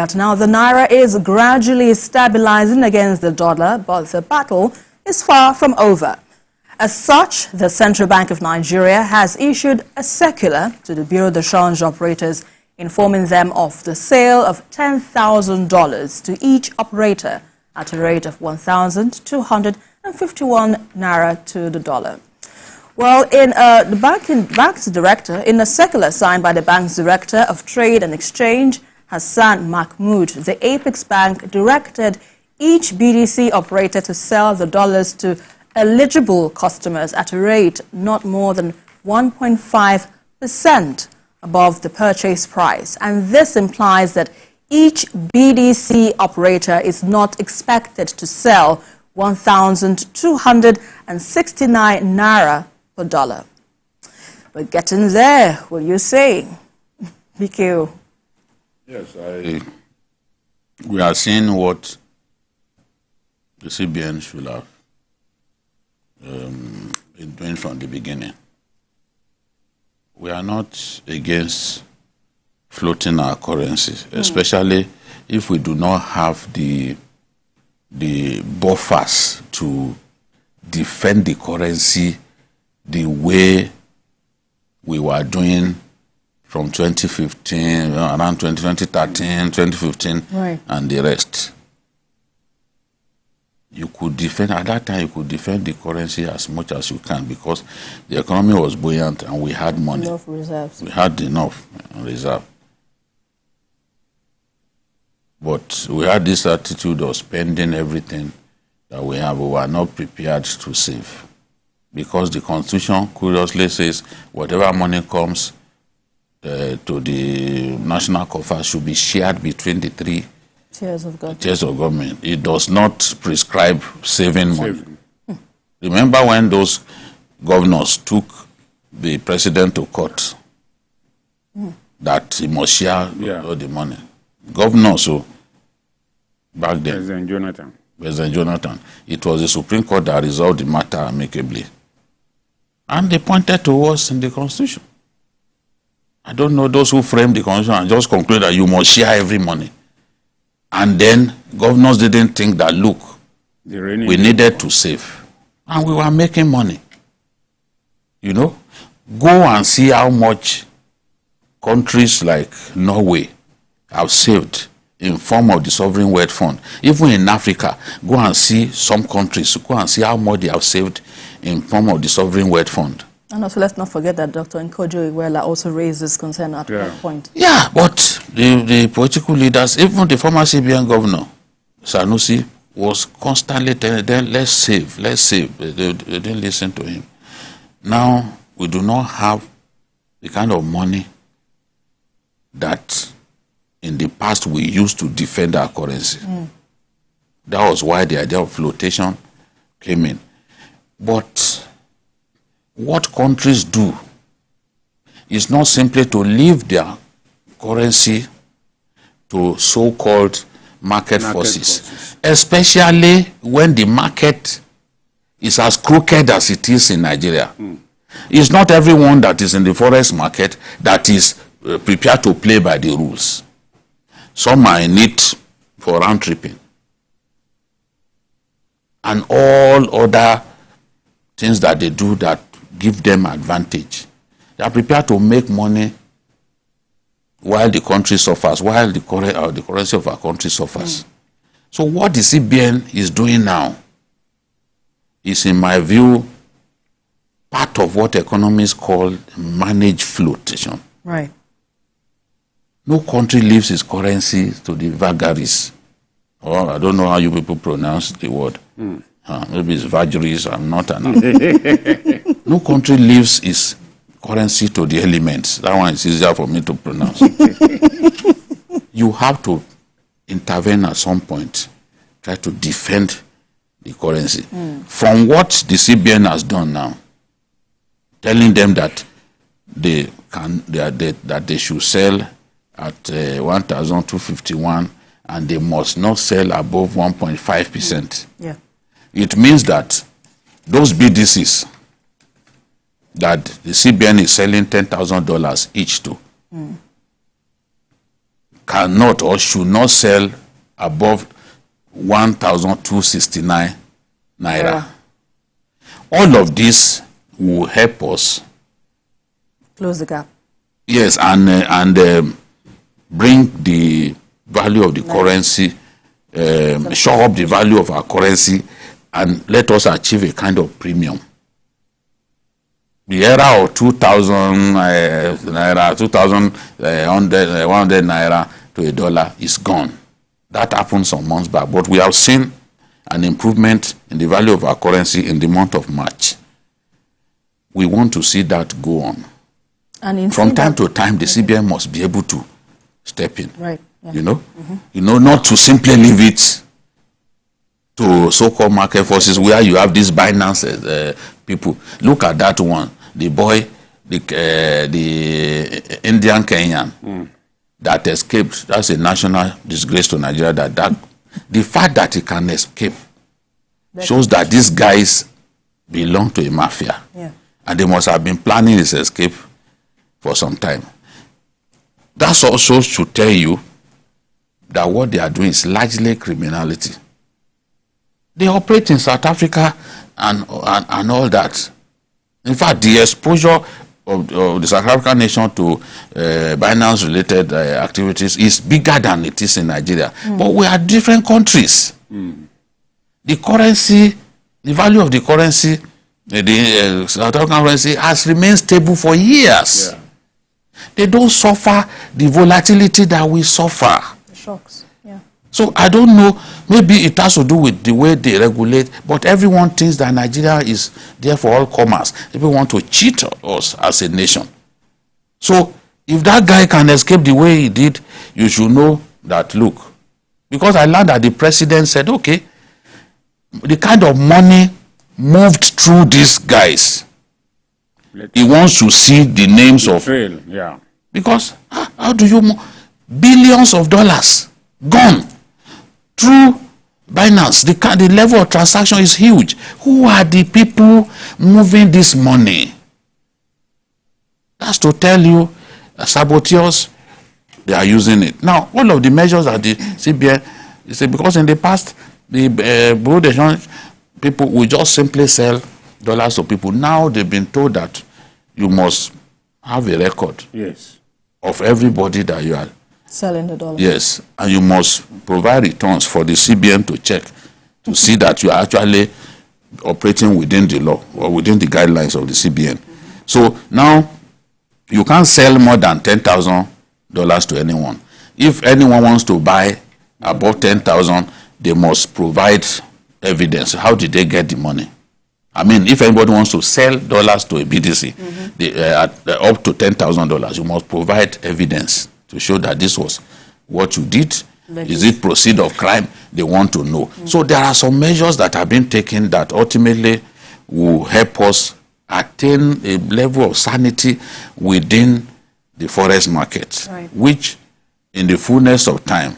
Now, the naira is gradually stabilizing against the dollar, but the battle is far from over. As such, the Central Bank of Nigeria has issued a circular to the Bureau de Change operators informing them of the sale of $10,000 to each operator at a rate of 1,251 naira to the dollar. Well, the bank's director, in a circular signed by the bank's Director of Trade and Exchange, Hassan Mahmud, the Apex Bank directed each BDC operator to sell the dollars to eligible customers at a rate not more than 1.5% above the purchase price. And this implies that each BDC operator is not expected to sell 1,269 naira per dollar. We're getting there, will you say? BQ. Yes, we are seeing what the CBN should have been doing from the beginning. We are not against floating our currencies, especially if we do not have the buffers to defend the currency the way we were doing from 2015, around 2013, 2015, right, and the rest. You could defend, at that time, you could defend the currency as much as you can because the economy was buoyant and we had money. Enough reserves. We had enough reserve. But we had this attitude of spending everything that we have. We were not prepared to save. Because the Constitution curiously says whatever money comes to the national coffers should be shared between the three tiers of government. It does not prescribe saving money. Remember when those governors took the president to court that he must share all the money? Governors, so back then, President Jonathan, it was the Supreme Court that resolved the matter amicably. And they pointed to us in the Constitution. I don't know those who framed the Constitution and just concluded that you must share every money. And then governors didn't think that, look, we needed to save. And we were making money. You know, go and see how much countries like Norway have saved in form of the sovereign wealth fund. Even in Africa, go and see some countries, go and see how much they have saved in form of the sovereign wealth fund. And also, let's not forget that Dr. Nkojo Iweala also raised this concern at one point. Yeah, but the political leaders, even the former CBN governor, Sanusi, was constantly telling them, let's save, let's save. They didn't listen to him. Now, we do not have the kind of money that in the past we used to defend our currency. That was why the idea of flotation came in. But what countries do is not simply to leave their currency to so-called market forces, especially when the market is as crooked as it is in Nigeria. It's not everyone that is in the forex market that is prepared to play by the rules. Some are in it for round tripping. And all other things that they do that give them advantage. They are prepared to make money while the country suffers, while the currency of our country suffers. So what the CBN is doing now is, in my view, part of what economists call managed flotation. Right. No country leaves its currency to the vagaries. Or I don't know how you people pronounce the word. Maybe it's vagaries, I'm not an No country leaves its currency to the elements. That one is easier for me to pronounce. You have to intervene at some point, try to defend the currency. From what the CBN has done now, telling them that they should sell at 1,251 and they must not sell above 1.5%. Yeah. It means that those BDCs that the CBN is selling $10,000 each to cannot or should not sell above 1,269 naira. All of this will help us close the gap. Yes, and bring the value of the currency, show up the value of our currency, and let us achieve a kind of premium. The era of 2,000 naira, 100 naira to a dollar is gone. That happened some months back, but we have seen an improvement in the value of our currency in the month of March. We want to see that go on. And from time to time, the CBN must be able to step in. Right. Yeah. You know, not to simply leave it to so-called market forces where you have these Binance people. Look at that one, the boy, the Indian Kenyan that escaped. That's a national disgrace to Nigeria. That the fact that he can escape shows that these guys belong to a mafia, and they must have been planning his escape for some time. That also should tell you that what they are doing is largely criminality. They operate in South Africa and all that. In fact, the exposure of the South African nation to Binance-related activities is bigger than it is in Nigeria. But we are different countries. The currency, the value of the currency, the South African currency has remained stable for years. They don't suffer the volatility that we suffer. The shocks, So I don't know, maybe it has to do with the way they regulate, but everyone thinks that Nigeria is there for all comers. People want to cheat us as a nation. So if that guy can escape the way he did, you should know that, look, because I learned that the president said, okay, the kind of money moved through these guys, he wants to see the names of, because how do you, billions of dollars gone through Binance. The level of transaction is huge. Who are the people moving this money? That's to tell you, saboteurs, they are using it. Now, all of the measures that the CBN, you say, because in the past, the Bureau de Change people will just simply sell dollars to people. Now they've been told that you must have a record of everybody that you are selling the dollar. Yes, and you must provide returns for the CBN to check, to see that you are actually operating within the law or within the guidelines of the CBN. So now you can't sell more than $10,000 to anyone. If anyone wants to buy above 10,000, they must provide evidence. How did they get the money? I mean, if anybody wants to sell dollars to a BDC, up to $10,000, you must provide evidence to show that this was what you did. Is it proceed of crime? They want to know. So there are some measures that have been taken that ultimately will help us attain a level of sanity within the forex market, which in the fullness of time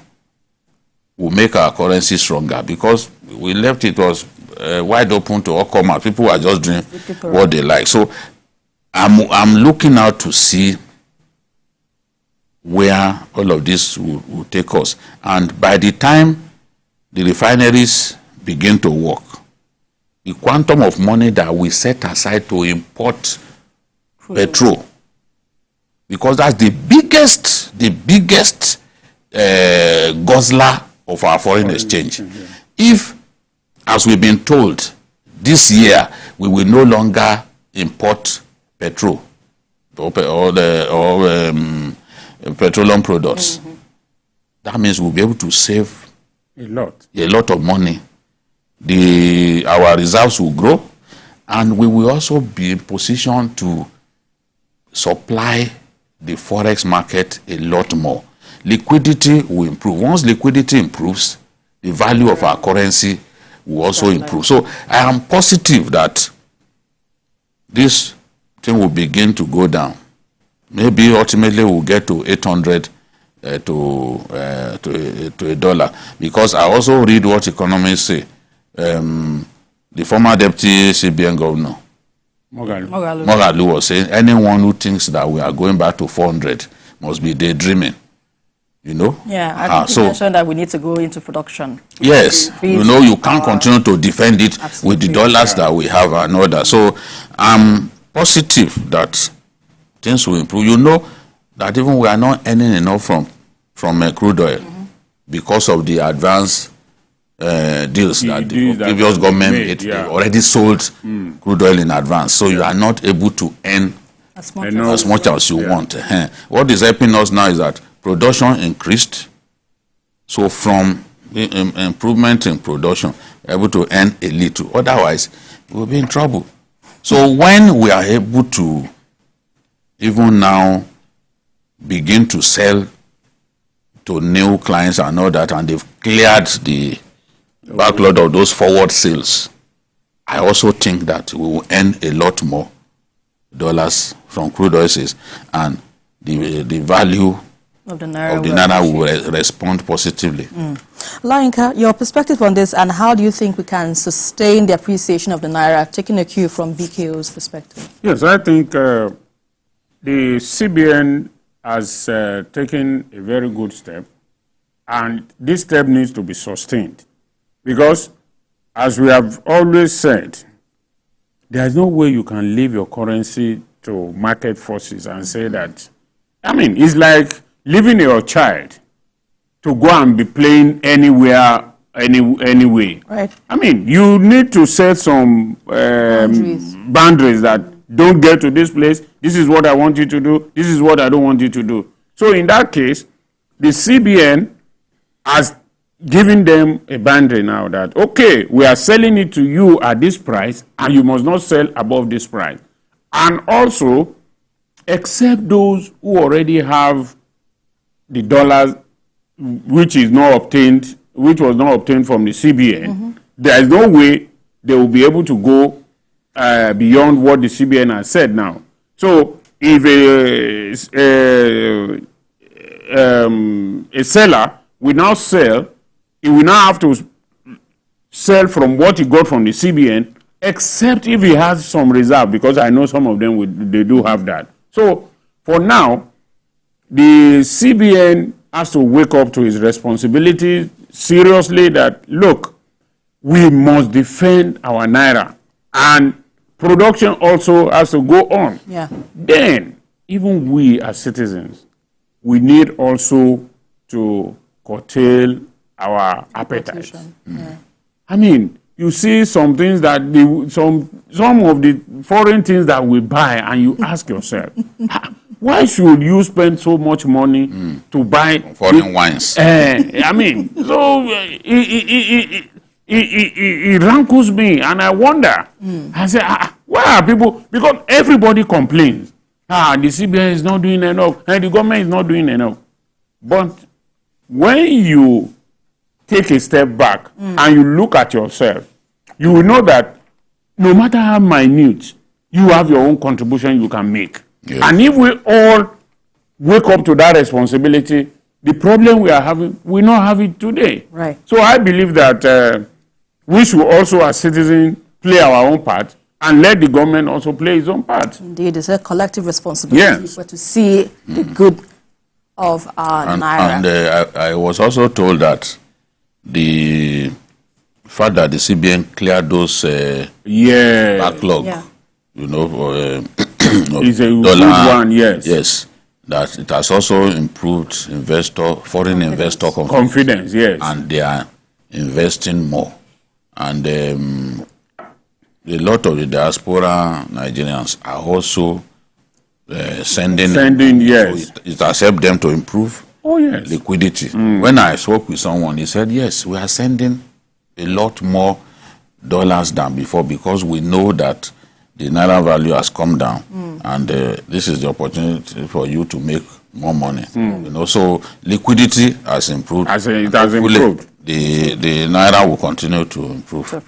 will make our currency stronger, because we left it was wide open to all comers. People are just doing what they like. So I'm looking out to see where all of this will take us. And by the time the refineries begin to work, the quantum of money that we set aside to import petrol, because that's the biggest guzzler of our foreign exchange. If, as we've been told, this year we will no longer import petrol or petroleum products, that means we'll be able to save a lot of money. Our reserves will grow, and we will also be in position to supply the forex market a lot more. Liquidity will improve. Once liquidity improves, the value of our currency will also improve. So I am positive that this thing will begin to go down. Maybe ultimately we'll get to 800 to a dollar, because I also read what economists say. The former deputy CBN governor, Mogalu, was saying anyone who thinks that we are going back to 400 must be daydreaming. you know. Yeah, I think you mentioned that we need to go into production. Yes, you know, you can't continue to defend it with the dollars that we have and all that. So I'm positive that things will improve. You know that even we are not earning enough from crude oil because of the advance deals that the previous government made. They already sold crude oil in advance, so you are not able to earn as much as you want. What is helping us now is that production increased, so from improvement in production, we're able to earn a little. Otherwise, we'll be in trouble. So when we are able to even now begin to sell to new clients and all that, and they've cleared the backlog of those forward sales, I also think that we will earn a lot more dollars from crude oil sales, and the value of the naira will respond positively. Lainka, your perspective on this, and how do you think we can sustain the appreciation of the naira, taking a cue from BKO's perspective? Yes, I think the CBN has taken a very good step, and this step needs to be sustained. Because, as we have always said, there is no way you can leave your currency to market forces and say that. I mean, it's like leaving your child to go and be playing anywhere, anyway. Right. I mean, you need to set some boundaries that don't get to this place. This is what I want you to do. This is what I don't want you to do. So in that case, the CBN has given them a boundary now that, okay, we are selling it to you at this price, and you must not sell above this price. And also, except those who already have the dollars, which was not obtained from the CBN, there is no way they will be able to go beyond what the CBN has said now. So if a seller will now sell, he will now have to sell from what he got from the CBN, except if he has some reserve, because I know some of them they do have that. So for now, the CBN has to wake up to his responsibility seriously that, look, we must defend our naira, and production also has to go on. Yeah. Then, even we as citizens, we need also to curtail our appetite. Yeah. I mean, you see some things that some of the foreign things that we buy, and you ask yourself, why should you spend so much money to buy foreign wines? I mean, so it rankles me, and I wonder. I say, why are people? Because everybody complains. The CBN is not doing enough, and the government is not doing enough. But when you take a step back and you look at yourself, you will know that no matter how minute, you have your own contribution you can make. Yes. And if we all wake up to that responsibility, the problem we are having, we not have it today. Right. So I believe that we should also, as citizens, play our own part, and let the government also play its own part. Indeed, it's a collective responsibility to see the good of our naira. And I was also told that the fact that the CBN cleared those backlog, you know, is a good one, yes, that it has also improved foreign investor confidence, yes, and they are investing more, and a lot of the diaspora Nigerians are also sending, yes. So it has helped them to improve liquidity. When I spoke with someone, he said, yes, we are sending a lot more dollars than before, because we know that the naira value has come down, and this is the opportunity for you to make more money. You know, so liquidity has improved. It has improved. The naira will continue to improve.